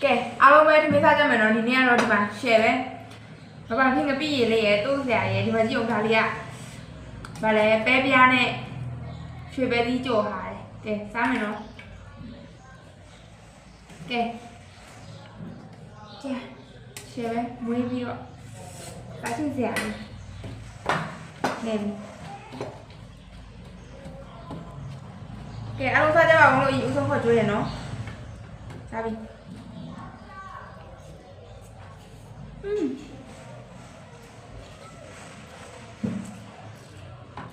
ကဲအားလုံးပဲဒီမိစားကြမယ်နော်ဒီနေ့ကတော့ဒီမှာ share ပဲဘာဖြစ်ငပိရည်လေးရယ်တိုးစရာရယ်ဒီမှာကြည့်အောင်ဒါလေးကဗာလဲပဲပြားနဲ့ရွှေပဲသီးကြော်ထားတယ်ကဲစားမယ်နော်ကဲ share ပဲမွေးပြီးတော့စားချင်စရာလေးနေပြီကဲအားလုံးစားကြပါဦးလို့ဦးဆုံးခေါ်ကြွေးရနော်စားပြီ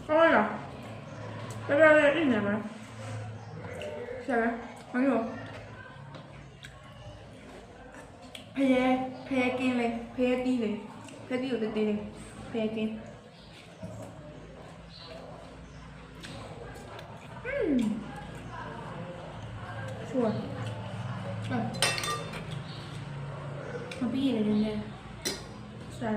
ဟုတ်လားတော်တော်လေးနေမှာဆက်ပါမင်းတို့ဖဲကင်းလေဖဲတီးလေဖဲတီးကိုတေးလေဖဲကင်းชัวร์มาพี่เลยเนี่ยใส่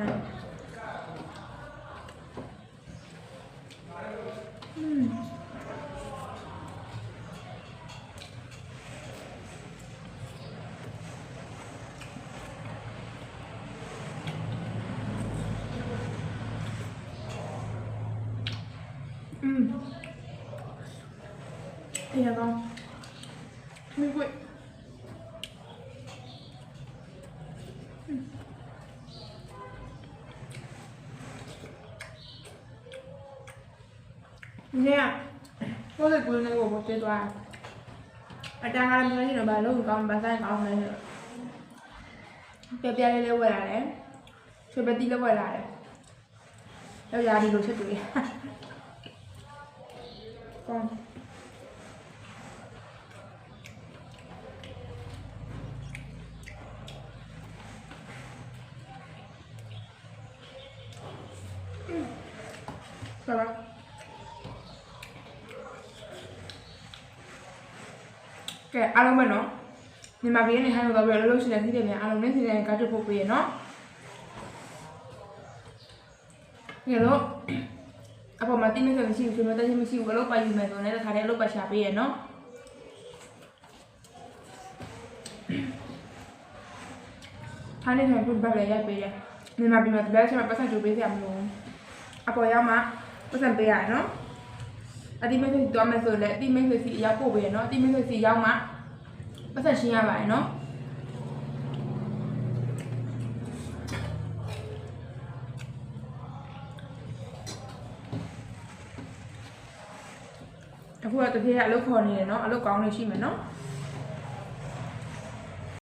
เดี๋ยวก่อนไม่ไหวเนี่ยก็เลยกูในหัวหมดตัวอาจารย์การเมืองที่เราบ้านลูกกองบ้านใต้เขาอะไรเนี่ยเปียกๆเร็วๆเวลาเลยช่วยไปตีเร็วเวลาเลยแล้วยาดีรู้ชัดด้วยก่อนใช่ปะကဲအားလုံးပဲနော်မြန်မာပြည်ကနေဟန်တော့ပြီးတော့လှုပ်ရှင်တဲ့စီးတယ်ပြန်အားလုံးနဲ့စီးတယ်ကားထုတ်ဖို့ပေးရနော်ဒီလိုအပေါ်မှာတင်းနေဆိုမရှိဘူးဆိုတော့တင်းမရှိဘူးဘလို့ပါယူမယ်ဆိုတော့တခါတည်းအလုပ်ပါရှာပေးရနော်ဟာနေထိုင်ဖို့ဗတ်လည်းရိုက်ပေးတယ်မြန်မာပြည်မှာတပတ်ဆက်မှာပတ်ဆက်ကြိုးပေးစရာမလိုအပေါ်ရောက်မှပတ်ဆက်ပေးရတယ်နော်အတိမိတ်ဆွေတော့မယ်ဆိုလည်းအတိမိတ်ဆွေစီရောက်ပို့ပေးရနော်အတိမိတ်ဆွေစီရောက်မှပတ်ဆက်ရှင်းရပါတယ်နော်အခုတော့တတိယအလုပ်ခေါ်နေတယ်နော်အလုပ်ကောင်းနေရှိမယ်နော်